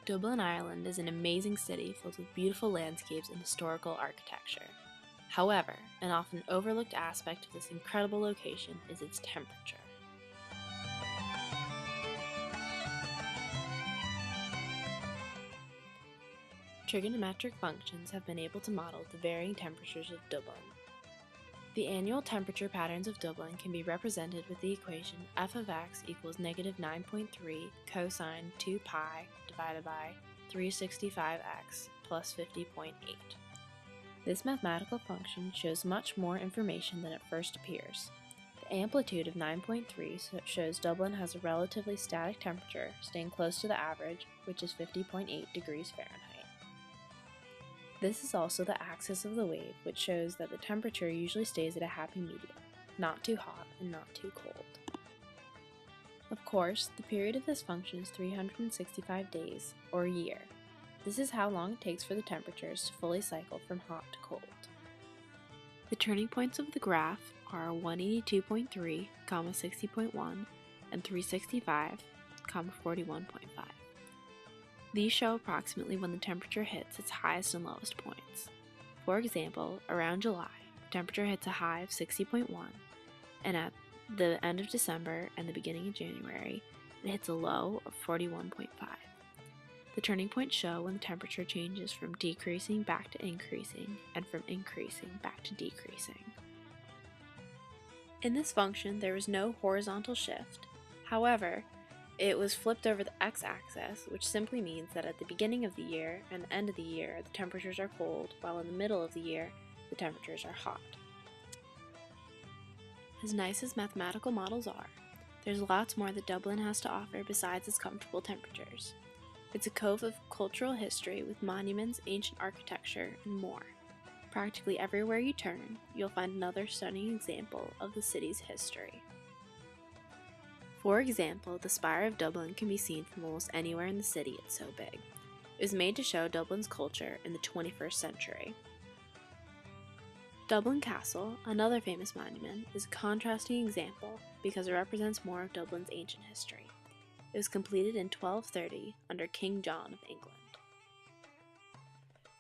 Dublin, Ireland is an amazing city filled with beautiful landscapes and historical architecture. However, an often overlooked aspect of this incredible location is its temperature. Trigonometric functions have been able to model the varying temperatures of Dublin. The annual temperature patterns of Dublin can be represented with the equation f of x equals negative 9.3 cosine 2 pi divided by 365x plus 50.8. This mathematical function shows much more information than it first appears. The amplitude of 9.3 shows Dublin has a relatively static temperature, staying close to the average, which is 50.8 degrees Fahrenheit. This is also the axis of the wave, which shows that the temperature usually stays at a happy medium, not too hot and not too cold. Of course, the period of this function is 365 days, or a year. This is how long it takes for the temperatures to fully cycle from hot to cold. The turning points of the graph are 182.3, 60.1, and 365, 41.5. These show approximately when the temperature hits its highest and lowest points. For example, around July, the temperature hits a high of 60.1, and at the end of December and the beginning of January, it hits a low of 41.5. The turning points show when the temperature changes from decreasing back to increasing, and from increasing back to decreasing. In this function, there is no horizontal shift. However, it was flipped over the x-axis, which simply means that at the beginning of the year and the end of the year, the temperatures are cold, while in the middle of the year, the temperatures are hot. As nice as mathematical models are, there's lots more that Dublin has to offer besides its comfortable temperatures. It's a cove of cultural history with monuments, ancient architecture, and more. Practically everywhere you turn, you'll find another stunning example of the city's history. For example, the Spire of Dublin can be seen from almost anywhere in the city, it's so big. It was made to show Dublin's culture in the 21st century. Dublin Castle, another famous monument, is a contrasting example because it represents more of Dublin's ancient history. It was completed in 1230 under King John of England.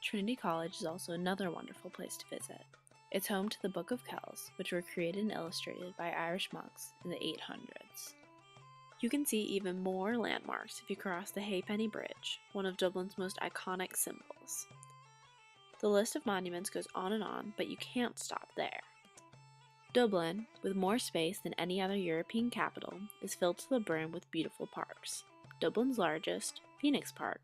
Trinity College is also another wonderful place to visit. It's home to the Book of Kells, which were created and illustrated by Irish monks in the 800s. You can see even more landmarks if you cross the Halfpenny Bridge, one of Dublin's most iconic symbols. The list of monuments goes on, but you can't stop there. Dublin, with more space than any other European capital, is filled to the brim with beautiful parks. Dublin's largest, Phoenix Park,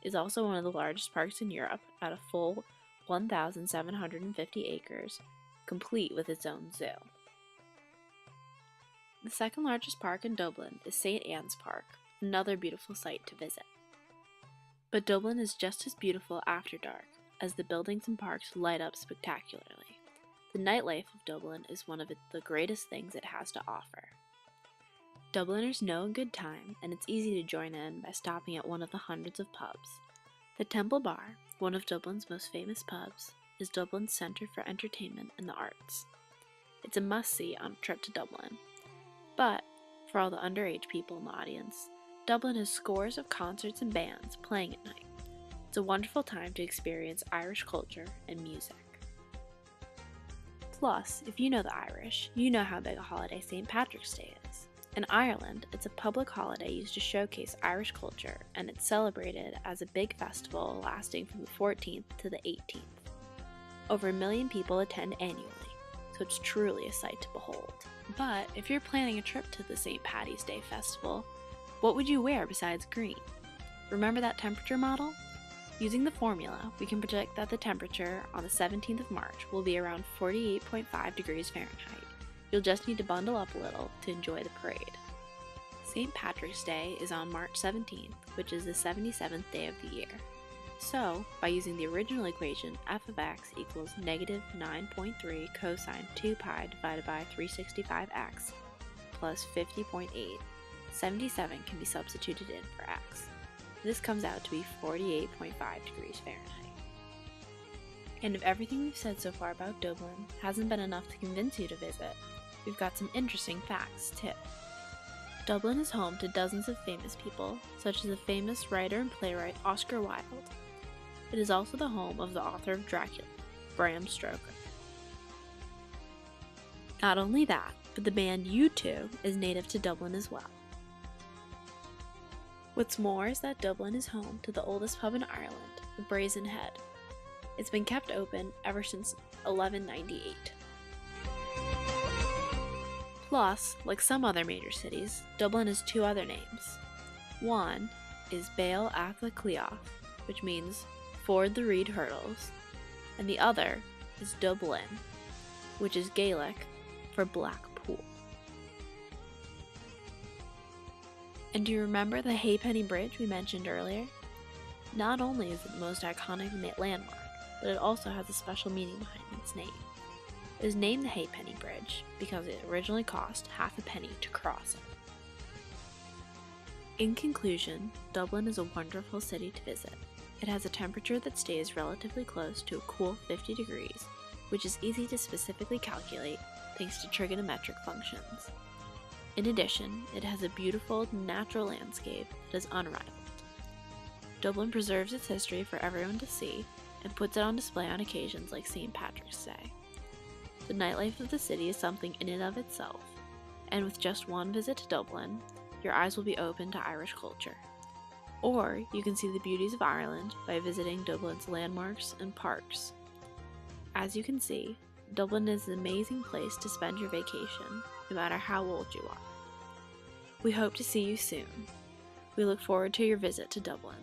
is also one of the largest parks in Europe at a full 1,750 acres, complete with its own zoo. The second largest park in Dublin is St. Anne's Park, another beautiful site to visit. But Dublin is just as beautiful after dark, as the buildings and parks light up spectacularly. The nightlife of Dublin is one of the greatest things it has to offer. Dubliners know a good time, and it's easy to join in by stopping at one of the hundreds of pubs. The Temple Bar, one of Dublin's most famous pubs, is Dublin's centre for entertainment and the arts. It's a must-see on a trip to Dublin. But, for all the underage people in the audience, Dublin has scores of concerts and bands playing at night. It's a wonderful time to experience Irish culture and music. Plus, if you know the Irish, you know how big a holiday St. Patrick's Day is. In Ireland, it's a public holiday used to showcase Irish culture, and it's celebrated as a big festival lasting from the 14th to the 18th. Over 1 million people attend annually, so it's truly a sight to behold. But if you're planning a trip to the St. Paddy's Day festival, what would you wear besides green? Remember that temperature model? Using the formula, we can predict that the temperature on the 17th of March will be around 48.5 degrees Fahrenheit. You'll just need to bundle up a little to enjoy the parade. St. Patrick's Day is on March 17th, which is the 77th day of the year. So, by using the original equation, f of x equals negative 9.3 cosine 2 pi divided by 365x plus 50.8, 77 can be substituted in for x. This comes out to be 48.5 degrees Fahrenheit. And if everything we've said so far about Dublin hasn't been enough to convince you to visit, we've got some interesting facts too. Dublin is home to dozens of famous people, such as the famous writer and playwright Oscar Wilde. It is also the home of the author of Dracula, Bram Stoker. Not only that, but the band U2 is native to Dublin as well. What's more is that Dublin is home to the oldest pub in Ireland, the Brazen Head. It's been kept open ever since 1198. Plus, like some other major cities, Dublin has two other names. One is Béal Atha Cliath, which means ford the reed hurdles, and the other is Dublin, which is Gaelic for black pool. And do you remember the Halfpenny Bridge we mentioned earlier? Not only is it the most iconic landmark, but it also has a special meaning behind its name. It was named the Halfpenny Bridge because it originally cost half a penny to cross it. In conclusion, Dublin is a wonderful city to visit. It has a temperature that stays relatively close to a cool 50 degrees, which is easy to specifically calculate thanks to trigonometric functions. In addition, it has a beautiful natural landscape that is unrivaled. Dublin preserves its history for everyone to see and puts it on display on occasions like St. Patrick's Day. The nightlife of the city is something in and of itself, and with just one visit to Dublin, your eyes will be open to Irish culture. Or you can see the beauties of Ireland by visiting Dublin's landmarks and parks. As you can see, Dublin is an amazing place to spend your vacation, no matter how old you are. We hope to see you soon. We look forward to your visit to Dublin.